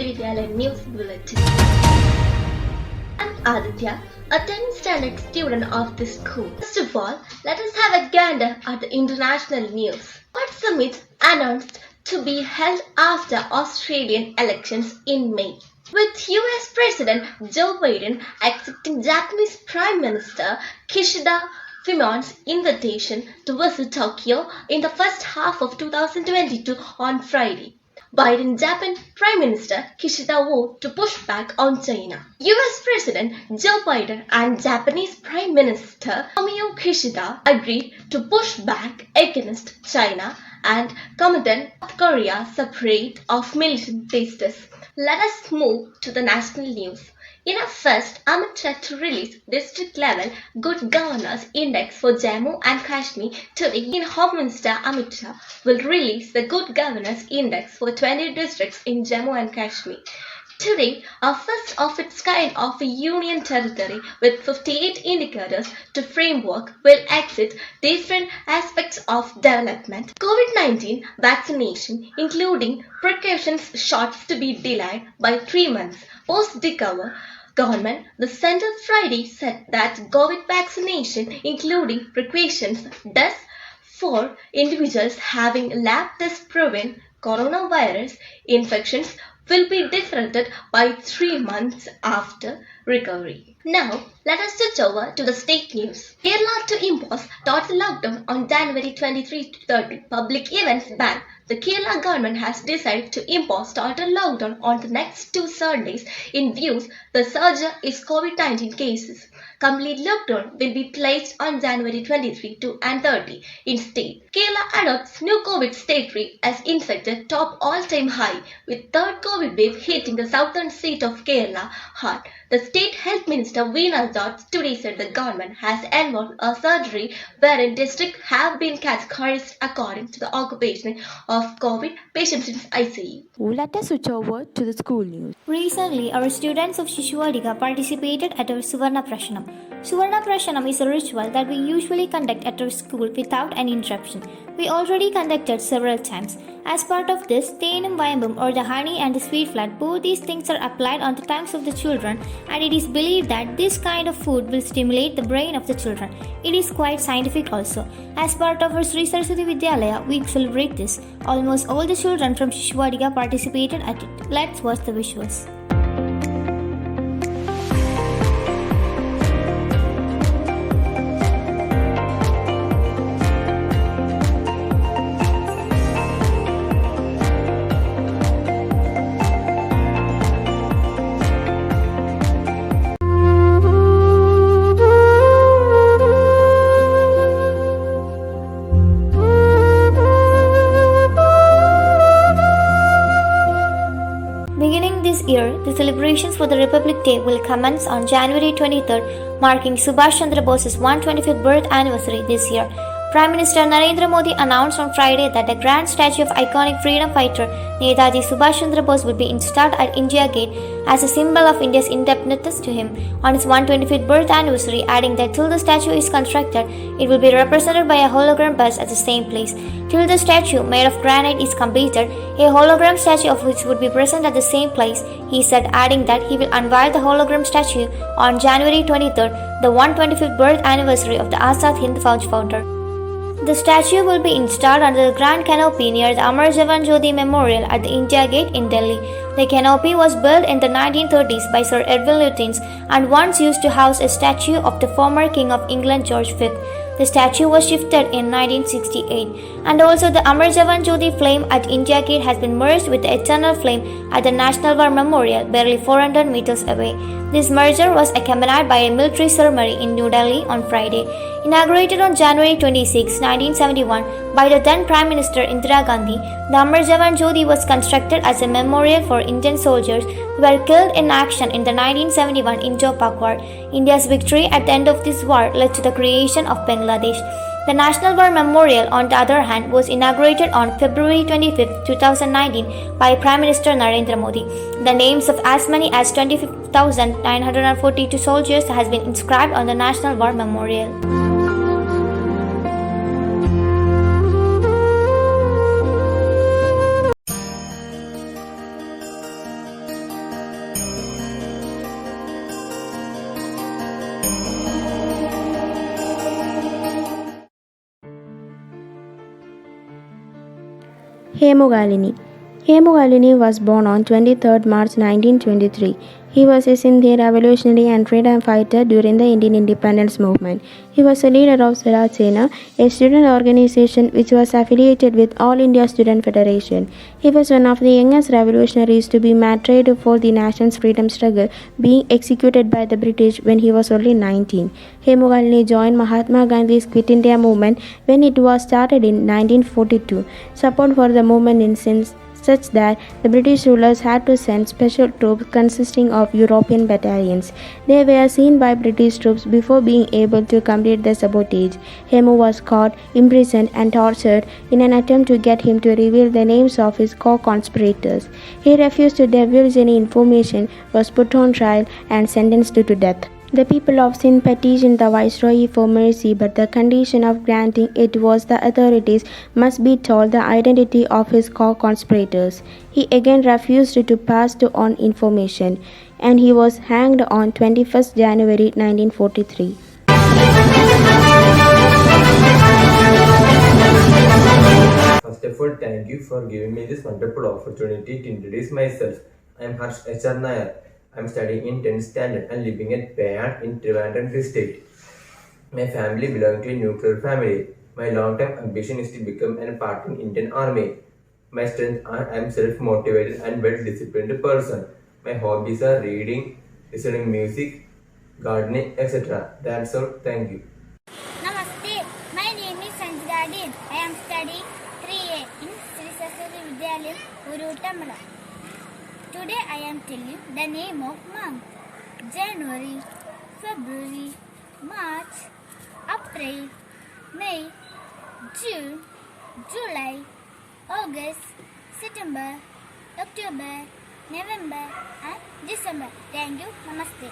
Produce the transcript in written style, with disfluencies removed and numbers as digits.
Vidyalayam News Bulletin. I'm Aditya, a 10th standard student of this school. First of all, let us have a gander at the international news. Quad Summit announced to be held after Australian elections in May, with US President Joe Biden accepting Japanese Prime Minister Kishida Fumi's invitation to visit Tokyo in the first half of 2022 on Friday. Biden-Japan Prime Minister Kishida vowed to push back on China. US President Joe Biden and Japanese Prime Minister Fumio Kishida agreed to push back against China and committed North Korea separate of militant bases. Let us move to the national news. In a first attempt to release district-level Good Governance Index for Jammu and Kashmir, today Home Minister Amit Shah will release the Good Governance Index for 20 districts in Jammu and Kashmir. Today, a first of its kind of a union territory with 58 indicators to framework will exit different aspects of development. COVID-19 vaccination, including precautions shots to be delayed by 3 months. Post-recover government, the Centre Friday said that COVID vaccination, including precautions, does for individuals having lab test proven coronavirus infections will be differentiated by 3 months after recovery. Now, let us switch over to the state news. Kerala to impose total lockdown on January 23 to 30. Public events ban. The Kerala government has decided to impose total lockdown on the next 2 Sundays in view the surge in COVID-19 cases. Complete lockdown will be placed on January 23 to and 30 in state. Kerala adopts new COVID state rate as infected top all-time high, with third COVID wave hitting the southern state of Kerala hard. The state health minister Veena George today said the government has involved a surgery wherein districts have been categorized according to the occupation of COVID patients in ICU. Let us switch over to the school news. Recently, our students of Shishuvadiga participated at our Suvarna Prashanam. Suvarna Prashanam is a ritual that we usually conduct at our school without any interruption. We already conducted several times. As part of this, Thenum Vayambum or the honey and the sweet flood, both these things are applied on the tongues of the children, and it is believed that this kind of food will stimulate the brain of the children. It is quite scientific also. As part of our Sree Saraswathy Vidyalayam, we celebrate this. Almost all the children from Shishuvadiga participated at it. Let's watch the visuals. Year, the celebrations for the Republic Day will commence on January 23rd, marking Subhash Chandra Bose's 125th birth anniversary this year. Prime Minister Narendra Modi announced on Friday that a grand statue of iconic freedom fighter Netaji Subhash Chandra Bose will be installed at India Gate as a symbol of India's indebtedness to him on his 125th birth anniversary, adding that till the statue is constructed, it will be represented by a hologram bust at the same place. Till the statue, made of granite, is completed, a hologram statue of which would be present at the same place, he said, adding that he will unveil the hologram statue on January 23rd, the 125th birth anniversary of the Azad Hind Fauj founder. The statue will be installed under the grand canopy near the Amar Jawan Jyoti Memorial at the India Gate in Delhi. The canopy was built in the 1930s by Sir Edwin Lutyens and once used to house a statue of the former King of England George V. The statue was shifted in 1968, and also the Amar Jawan Jyoti flame at India Gate has been merged with the eternal flame at the National War Memorial barely 400 meters away. This merger was accompanied by a military ceremony in New Delhi on Friday. Inaugurated on January 26, 1971 by the then Prime Minister Indira Gandhi, the Amar Jawan Jyoti was constructed as a memorial for Indian soldiers who were killed in action in the 1971 Indo-Pak War. India's victory at the end of this war led to the creation of Bangladesh. The National War Memorial, on the other hand, was inaugurated on February 25, 2019 by Prime Minister Narendra Modi. The names of as many as 25,942 soldiers has been inscribed on the National War Memorial. KALANI. KALANI was born on 23rd March 1923. He was a Sindhi revolutionary and freedom fighter during the Indian independence movement. He was a leader of Sree, a student organization which was affiliated with All India Student Federation. He was one of the youngest revolutionaries to be martyred for the nation's freedom struggle, being executed by the British when he was only 19. KALANI joined Mahatma Gandhi's Quit India movement when it was started in 1942. Support for the movement in such that the British rulers had to send special troops consisting of European battalions. They were seen by British troops before being able to complete the sabotage. HEMU was caught, imprisoned and tortured in an attempt to get him to reveal the names of his co-conspirators. He refused to divulge any information, was put on trial and sentenced to death. The people of Sindh petitioned the Viceroy for mercy, but the condition of granting it was the authorities must be told the identity of his co-conspirators. He again refused to pass on information, and he was hanged on 21st January 1943. First of all, thank you for giving me this wonderful opportunity to introduce myself. I am Harsh H.R. Nair. I am studying in 10th standard and living at Payan in Trivandrum district. My family belongs to a nuclear family. My long-term ambition is to become a part in Indian Army. My strengths are I am self-motivated and well-disciplined person. My hobbies are reading, listening music, gardening, etc. That's all. Thank you. Namaste. My name is Jayadevan. I am studying 3A in Saraswathy Vidyalayam, Ooruttambalam. Today I am telling the name of month. January, February, March, April, May, June, July, August, September, October, November and December. Thank you. Namaste.